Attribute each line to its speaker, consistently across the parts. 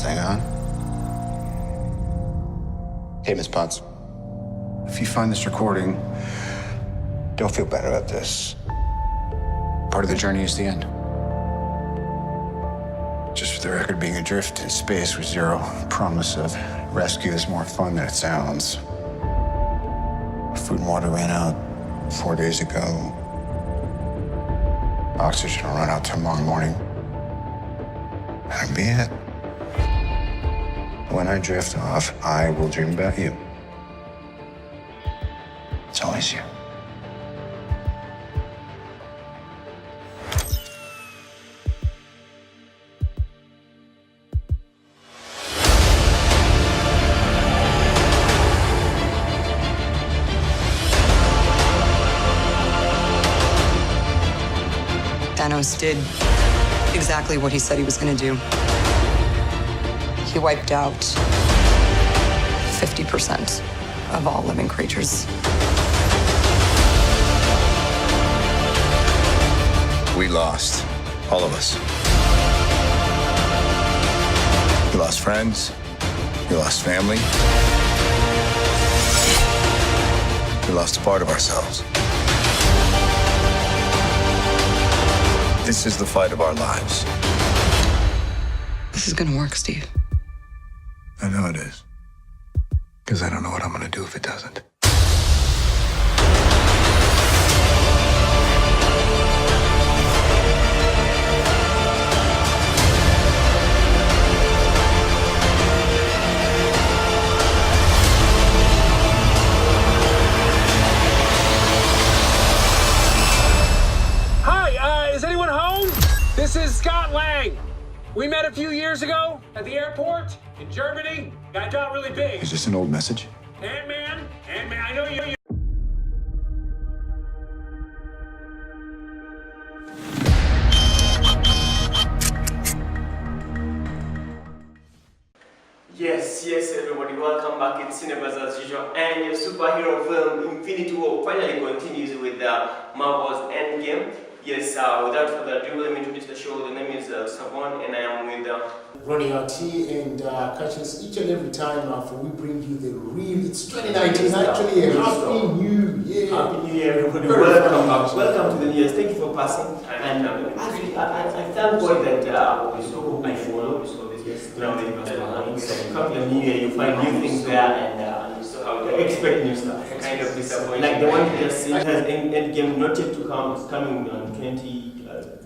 Speaker 1: thing on. Hey, Miss Potts. If you find this recording, don't feel bad about this. Part of the journey is the end. Just for the record, being adrift in space with zero promise of rescue is more fun than it sounds. Food and water ran out 4 days ago. Oxygen will run out tomorrow morning. That'll be it. When I drift off, I will dream about you. It's always you.
Speaker 2: Thanos did exactly what he said he was going to do. He wiped out 50% of all living creatures.
Speaker 1: We lost, all of us. We lost friends, we lost family. We lost a part of ourselves. This is the fight of our lives.
Speaker 2: This is going to work, Steve.
Speaker 1: I know it is. Because I don't know what I'm going to do if it doesn't.
Speaker 3: Is anyone home? This is Scott Lang. We met a few years ago at the airport in Germany. I got really big.
Speaker 1: Is this an old message?
Speaker 3: Ant-Man, I know you.
Speaker 4: Yes, everybody, welcome back. It's Cinebuzz as usual, and your superhero film Infinity War finally continues with Marvel's Endgame. Yes, without further ado, let me introduce the show. The name is Savon, and I am with
Speaker 5: Ronnie RT, and catch us each and every time for we bring you the real. It's 2019, actually. Happy New Year!
Speaker 4: Happy New Year, everybody. Welcome to the New Year. Thank you for passing. And actually, I thank God that we saw this. Come to the New Year, you find new things there, and you expect new stuff. Kind of disappointing. Like the one you just seen has Endgame not yet to come. It's coming on 20.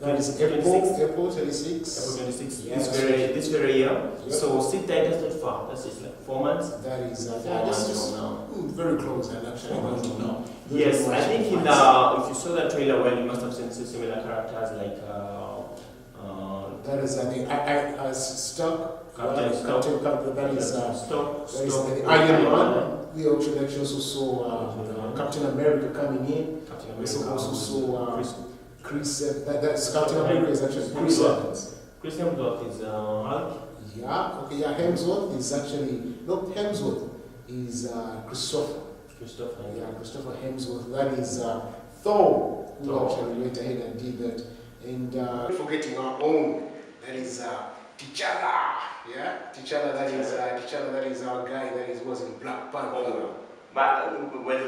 Speaker 5: That is April 26.
Speaker 4: April 26.
Speaker 5: Yes.
Speaker 4: This very year.
Speaker 5: Yep.
Speaker 4: So sit tight. That's not far. That's just like 4 months.
Speaker 5: That is
Speaker 4: just now.
Speaker 5: Very close. And actually, now.
Speaker 4: Yes, I think if you saw the trailer, well, you must have seen similar characters like.
Speaker 5: That is, I stuck.
Speaker 4: Captain Stock.
Speaker 5: That is
Speaker 4: Stock.
Speaker 5: the Iron Man. We actually also saw Captain America coming in. We also saw Chris. That's Captain America is actually Chris Evans.
Speaker 4: Chris Hemsworth is Hulk.
Speaker 5: Yeah. Hemsworth is actually not Hemsworth. Is Christopher. Christopher Hemsworth. That is Thor. Who actually went ahead and did that. And forgetting our own. That is T'Challa. Yeah, T'Challa. That is our guy. That was in Black Panther.
Speaker 4: But
Speaker 5: I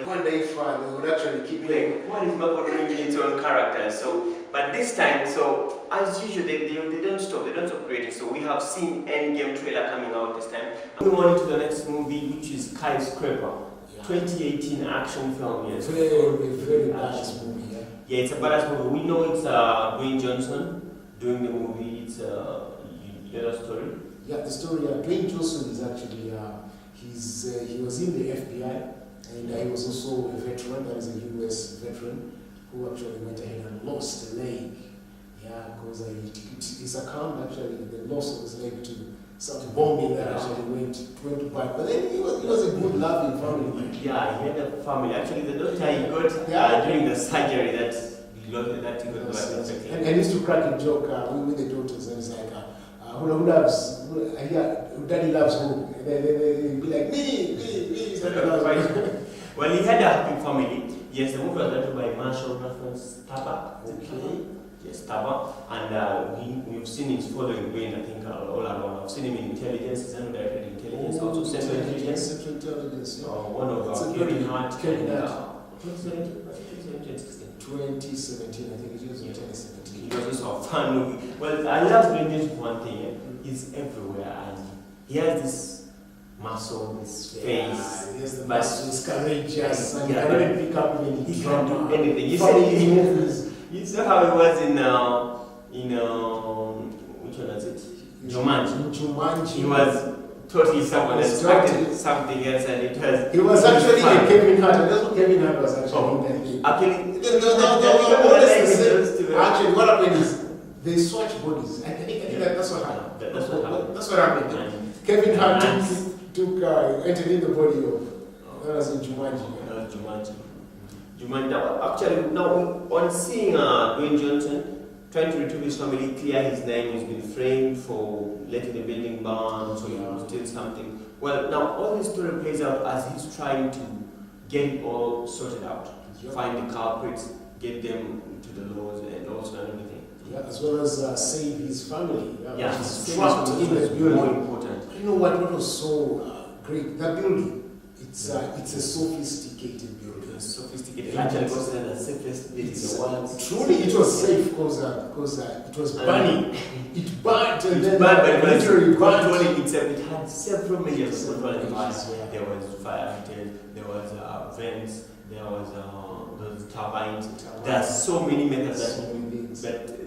Speaker 5: wonder if they would actually keep
Speaker 4: like what is Marvel doing its own character? So, but this time, so as usual, they don't stop. They don't stop creating. So we have seen Endgame trailer coming out this time. Moving on to the next movie, which is Skyscraper, 2018 action film. Yes,
Speaker 5: very badass movie.
Speaker 4: Yeah, it's a badass movie. We know it's Dwayne Johnson doing the movie. It's you know the story.
Speaker 5: Yeah, the story. Dwayne Johnson is actually he was in the FBI, and he was also a veteran. That is a U.S. veteran who actually went ahead and lost a leg. Yeah, because he succumbed actually the loss of his leg to some bombing that actually went back. But then he was a good loving family.
Speaker 4: Yeah, he had a family. Actually, the doctor he got during the surgery that he got back.
Speaker 5: And I used to crack a joke with the daughters, and it's like, daddy loves who? They'd be like, me.
Speaker 4: Well, he had a happy family. Yes, the movie was directed by Marshall Reference Tabak.
Speaker 5: Okay.
Speaker 4: Yes, Taba, and we've seen his following Dwayne, I think, all around. I've seen him in intelligence, he's directed intelligence, also Central Intelligence.
Speaker 5: Central Intelligence, yeah.
Speaker 4: One of
Speaker 5: Kevin
Speaker 4: Hart.
Speaker 5: Kevin
Speaker 4: and,
Speaker 5: Hart. 2017, I think it was 2017.
Speaker 4: It was also a fun movie. Well, I love Dwayne for one thing, he's everywhere, and he has this muscle, this face.
Speaker 5: Yes, the
Speaker 4: but
Speaker 5: muscle is courageous, and
Speaker 4: yeah,
Speaker 5: he can even pick up when
Speaker 4: he can do anything. You saw how he was in which one was it? Jumanji. He was totally someone else, acted something else, and it was.
Speaker 5: He was actually a Kevin Hart, and that's what Kevin Hart was actually in that thing. Actually, what happened is they switched bodies. I think that's what happened. That's what happened. Kevin Hart entered in the body of that was in Jumanji.
Speaker 4: Jumanji. Actually, now on seeing Dwayne Johnson trying to retrieve his family, clear his name, he's been framed for letting the building burn, so he will steal something. Well, now all this story plays out as he's trying to get it all sorted out, find the culprits, get them to the laws, and also everything.
Speaker 5: Yeah, as well as save his family.
Speaker 4: Yeah,
Speaker 5: which is trapped in the building.
Speaker 4: More important.
Speaker 5: You know what was so great? That building, it's a sophisticated building.
Speaker 4: Sophisticated. Actually, considered the safest building in the world.
Speaker 5: Truly, it was safe because it was burning. It burned, and then
Speaker 4: but it was
Speaker 5: literally
Speaker 4: controlling itself. It had several measures of controlling the fire. There was fire heaters, there was vents, there was those turbines. There are so many methods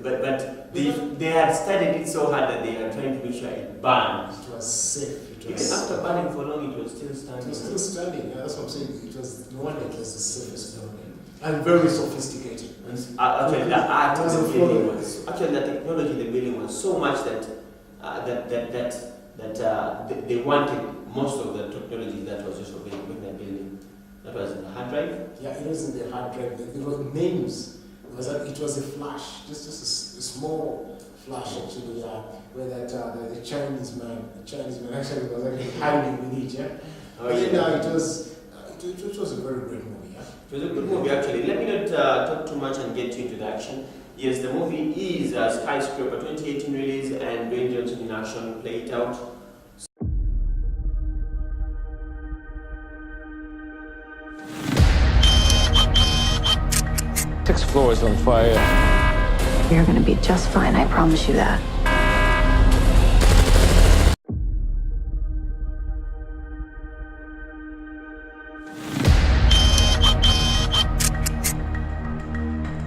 Speaker 4: but they had studied it so hard that they are trying to make sure it burned.
Speaker 5: It was safe.
Speaker 4: Even after burning for long, it was still standing.
Speaker 5: It was still standing. Yeah, that's what I'm saying. It was no wonder it was the safest building and very sophisticated.
Speaker 4: Actually, the art of the building was actually the technology in the building was so much that they wanted most of the technology that was just available in that building. That was in the hard drive.
Speaker 5: Yeah, it was in the hard drive. There were names. It was a flash, just a small flash actually. Where the Chinese man actually was actually hiding with it. Yeah.
Speaker 4: Oh, yeah.
Speaker 5: It was a very great movie. Yeah.
Speaker 4: It was a good movie actually. Let me not talk too much and get you into the action. Yes, the movie is Skyscraper 2018 release, and Dwayne Johnson in action. Play it out.
Speaker 6: 6 floors on fire.
Speaker 7: You're gonna be just fine, I promise you that.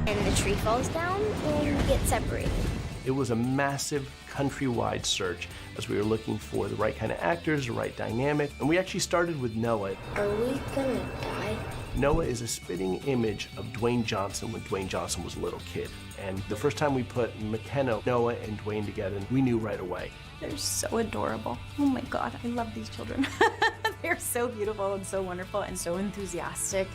Speaker 8: And the tree falls down and we get separated.
Speaker 9: It was a massive countrywide search as we were looking for the right kind of actors, the right dynamic, and we actually started with Noah.
Speaker 8: Are we gonna die?
Speaker 9: Noah is a spitting image of Dwayne Johnson when Dwayne Johnson was a little kid. And the first time we put McKenna, Noah, and Dwayne together, we knew right away.
Speaker 10: They're so adorable. Oh my God, I love these children. They're so beautiful and so wonderful and so enthusiastic.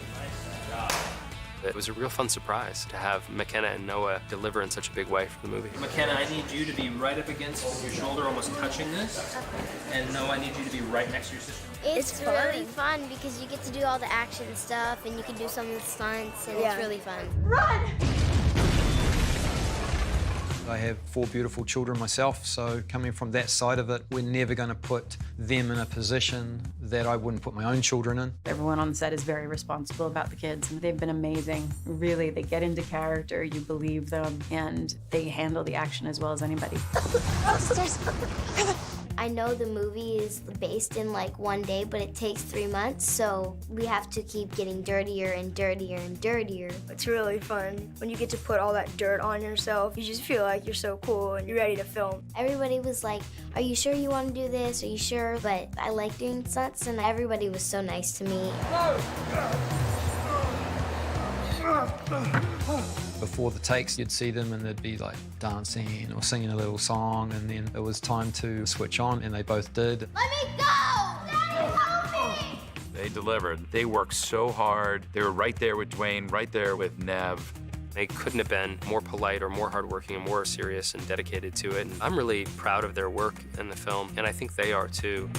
Speaker 11: It was a real fun surprise to have McKenna and Noah deliver in such a big way for the movie.
Speaker 12: McKenna, I need you to be right up against your shoulder, almost touching this. And Noah, I need you to be right next to your sister.
Speaker 8: It's really fun because you get to do all the action stuff and you can do some of the stunts and it's really fun.
Speaker 10: Run!
Speaker 13: I have 4 beautiful children myself, so coming from that side of it, we're never going to put them in a position that I wouldn't put my own children in.
Speaker 10: Everyone on set is very responsible about the kids, and they've been amazing. Really, they get into character, you believe them, and they handle the action as well as anybody.
Speaker 8: I know the movie is based in like one day, but it takes 3 months, so we have to keep getting dirtier and dirtier and dirtier.
Speaker 14: It's really fun. When you get to put all that dirt on yourself, you just feel like you're so cool and you're ready to film.
Speaker 8: Everybody was like, are you sure you want to do this? Are you sure? But I like doing stunts, and everybody was so nice to me.
Speaker 13: Before the takes, you'd see them and they'd be like dancing or singing a little song, and then it was time to switch on, and they both did.
Speaker 8: Let me go! Daddy, help me!
Speaker 11: They delivered. They worked so hard. They were right there with Dwayne, right there with Nev. They couldn't have been more polite or more hardworking and more serious and dedicated to it. And I'm really proud of their work in the film, and I think they are too.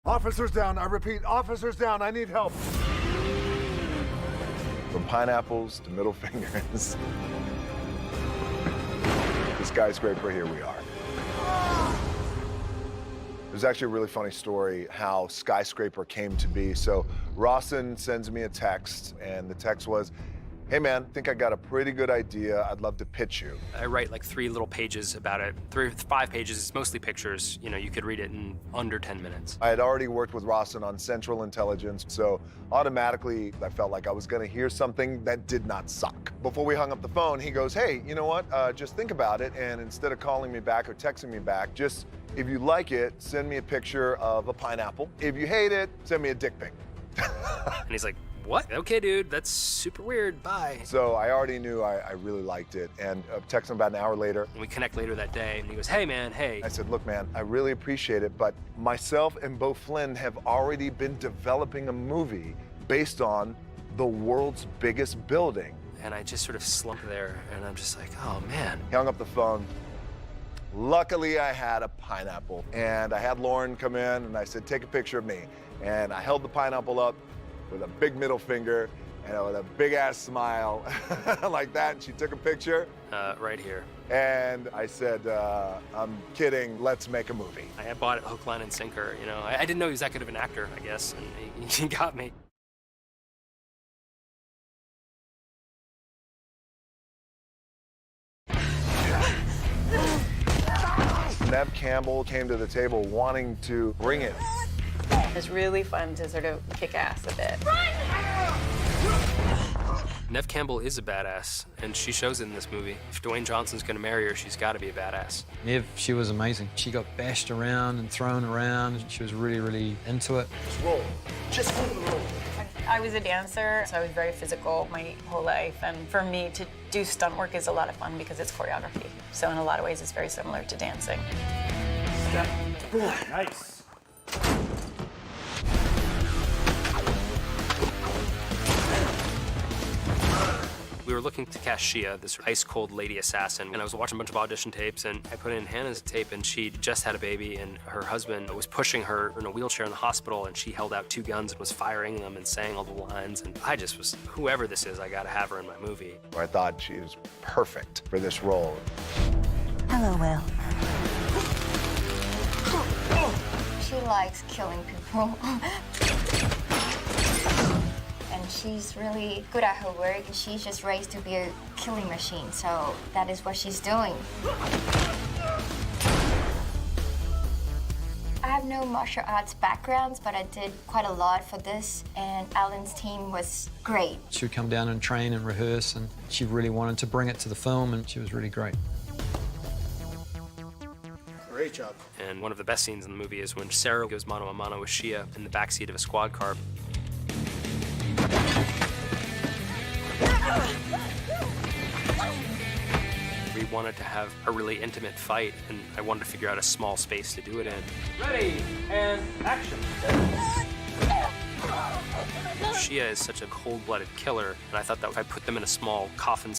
Speaker 6: Officers down, I repeat, officers down, I need help.
Speaker 15: From pineapples to middle fingers. The skyscraper, here we are. There's actually a really funny story how Skyscraper came to be. So Rawson sends me a text, and the text was, hey man, think I got a pretty good idea. I'd love to pitch you.
Speaker 11: I write like 3 little pages about it, 3 or 5 pages. It's mostly pictures. You know, you could read it in under 10 minutes.
Speaker 15: I had already worked with Rawson on Central Intelligence, so automatically I felt like I was gonna hear something that did not suck. Before we hung up the phone, he goes, hey, you know what? Just think about it, and instead of calling me back or texting me back, just, if you like it, send me a picture of a pineapple. If you hate it, send me a dick pic.
Speaker 11: And he's like, what? Okay, dude, that's super weird, bye.
Speaker 15: So I already knew I really liked it, and texted him about an hour later.
Speaker 11: And we connect later that day, and he goes, hey man, hey.
Speaker 15: I said, look man, I really appreciate it, but myself and Beau Flynn have already been developing a movie based on the world's biggest building.
Speaker 11: And I just sort of slumped there, and I'm just like, oh man.
Speaker 15: He hung up the phone. Luckily, I had a pineapple, and I had Lauren come in, and I said, take a picture of me. And I held the pineapple up with a big middle finger and with a big-ass smile like that, and she took a picture.
Speaker 11: Right here.
Speaker 15: And I said, I'm kidding, let's make a movie.
Speaker 11: I bought it hook, line, and sinker, you know. I didn't know he was that good of an actor, I guess, and he got me.
Speaker 15: Neve Campbell came to the table wanting to bring it.
Speaker 10: It's really fun to sort of kick ass a bit.
Speaker 11: Neve Campbell is a badass, and she shows it in this movie. If Dwayne Johnson's gonna marry her, she's gotta be a badass.
Speaker 13: Neve, she was amazing. She got bashed around and thrown around. She was really, really into it.
Speaker 4: Just roll. Just roll.
Speaker 10: I was a dancer, so I was very physical my whole life. And for me, to do stunt work is a lot of fun because it's choreography. So in a lot of ways, it's very similar to dancing.
Speaker 6: Nice.
Speaker 11: We were looking to cast Shia, this ice-cold lady assassin, and I was watching a bunch of audition tapes, and I put in Hannah's tape, and she just had a baby, and her husband was pushing her in a wheelchair in the hospital, and she held out 2 guns and was firing them and saying all the lines, and I just was, whoever this is, I gotta have her in my movie.
Speaker 15: I thought she was perfect for this role.
Speaker 7: Hello, Will.
Speaker 8: She likes killing people. And she's really good at her work. She's just raised to be a killing machine, so that is what she's doing. I have no martial arts backgrounds, but I did quite a lot for this, and Alan's team was great.
Speaker 13: She would come down and train and rehearse, and she really wanted to bring it to the film, and she was really great.
Speaker 5: Great job.
Speaker 11: And one of the best scenes in the movie is when Sarah goes mano a mano with Shia in the backseat of a squad car. We wanted to have a really intimate fight, and I wanted to figure out a small space to do it in.
Speaker 3: Ready, and action.
Speaker 11: Shia is such a cold-blooded killer, and I thought that if I put them in a small coffin